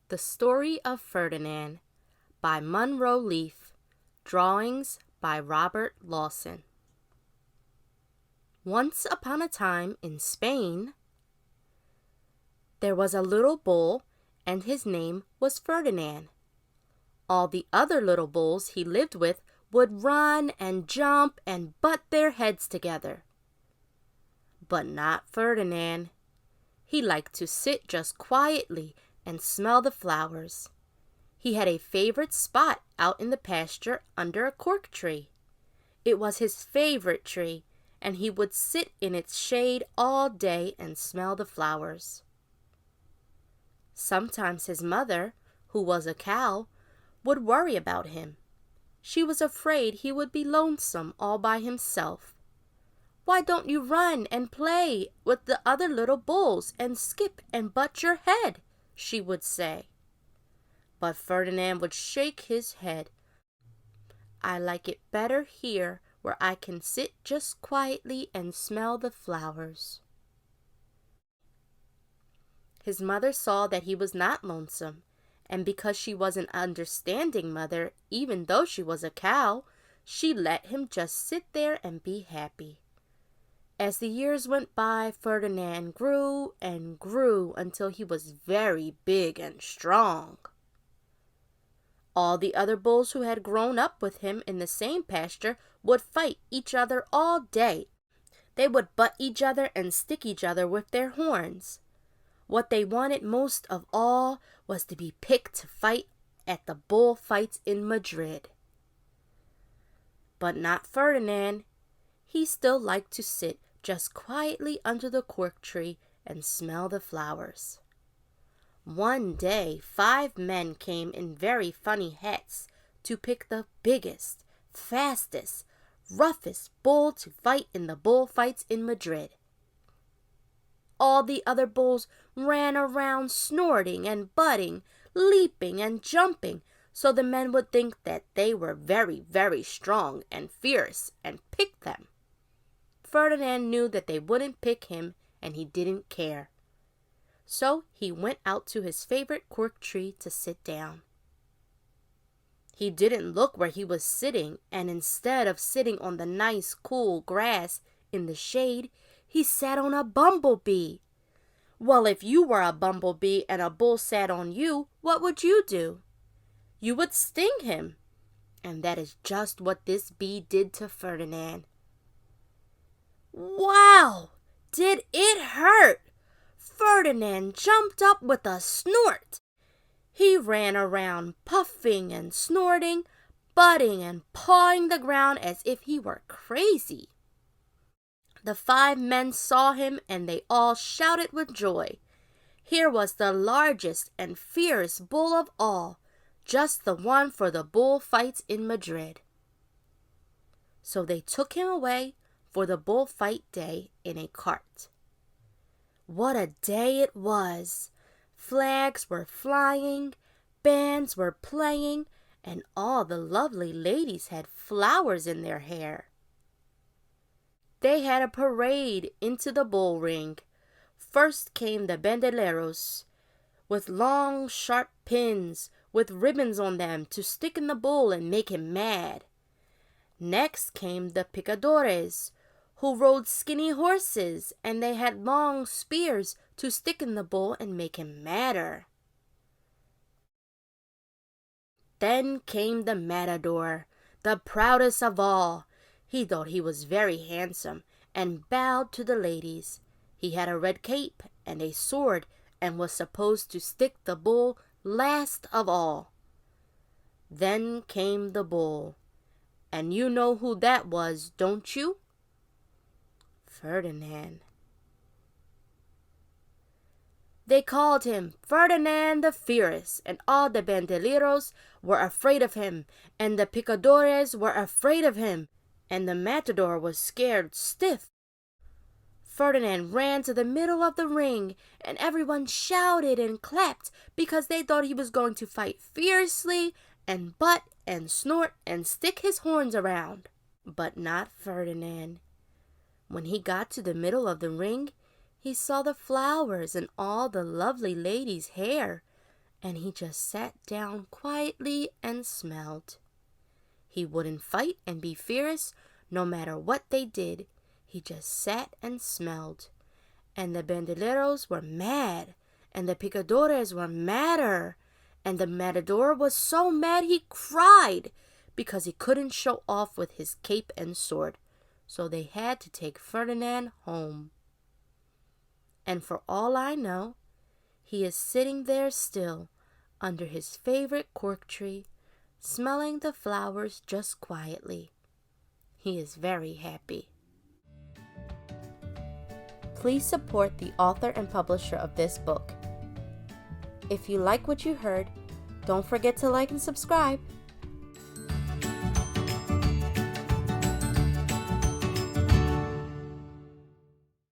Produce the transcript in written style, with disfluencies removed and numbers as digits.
The Story of Ferdinand by Munro Leaf. Drawings by Robert Lawson. Once upon a time in Spain, there was a little bull, and his name was Ferdinand. All the other little bulls he lived with would run and jump and butt their heads together. But not Ferdinand. He liked to sit just quietly and smell the flowers. He had a favorite spot out in the pasture under a cork tree. It was his favorite tree, and he would sit in its shade all day and smell the flowers. Sometimes his mother, who was a cow, would worry about him. She was afraid he would be lonesome all by himself. "Why don't you run and play with the other little bulls and skip and butt your head?" she would say. But Ferdinand would shake his head. "I like it better here where I can sit just quietly and smell the flowers." His mother saw that he was not lonesome, and because she was an understanding mother, even though she was a cow, she let him just sit there and be happy. As the years went by, Ferdinand grew and grew until he was very big and strong. All the other bulls who had grown up with him in the same pasture would fight each other all day. They would butt each other and stick each other with their horns. What they wanted most of all was to be picked to fight at the bull fights in Madrid. But not Ferdinand. He still liked to sit just quietly under the cork tree and smell the flowers. One day, 5 men came in very funny hats to pick the biggest, fastest, roughest bull to fight in the bullfights in Madrid. All the other bulls ran around snorting and butting, leaping and jumping, so the men would think that they were very, very strong and fierce and pick them. Ferdinand knew that they wouldn't pick him, and he didn't care. So he went out to his favorite cork tree to sit down. He didn't look where he was sitting, and instead of sitting on the nice, cool grass in the shade, he sat on a bumblebee. Well, if you were a bumblebee and a bull sat on you, what would you do? You would sting him. And that is just what this bee did to Ferdinand. Wow! Did it hurt? Ferdinand jumped up with a snort. He ran around puffing and snorting, butting and pawing the ground as if he were crazy. The 5 men saw him and they all shouted with joy. Here was the largest and fiercest bull of all, just the one for the bullfights in Madrid. So they took him away for the bullfight day in a cart. What a day it was! Flags were flying, bands were playing, and all the lovely ladies had flowers in their hair. They had a parade into the bull ring. First came the bandoleros, with long, sharp pins, with ribbons on them to stick in the bull and make him mad. Next came the picadores, who rode skinny horses, and they had long spears to stick in the bull and make him madder. Then came the matador, the proudest of all. He thought he was very handsome and bowed to the ladies. He had a red cape and a sword and was supposed to stick the bull last of all. Then came the bull, and you know who that was, don't you? Ferdinand. They called him Ferdinand the Fierce, and all the bandoleros were afraid of him, and the picadores were afraid of him, and the matador was scared stiff. Ferdinand ran to the middle of the ring, and everyone shouted and clapped because they thought he was going to fight fiercely and butt and snort and stick his horns around. But not Ferdinand. When he got to the middle of the ring, he saw the flowers in all the lovely ladies' hair, and he just sat down quietly and smelled. He wouldn't fight and be fierce no matter what they did. He just sat and smelled. And the bandoleros were mad, and the picadores were madder, and the matador was so mad he cried because he couldn't show off with his cape and sword. So they had to take Ferdinand home. And for all I know, he is sitting there still under his favorite cork tree, smelling the flowers just quietly. He is very happy. Please support the author and publisher of this book. If you like what you heard, don't forget to like and subscribe.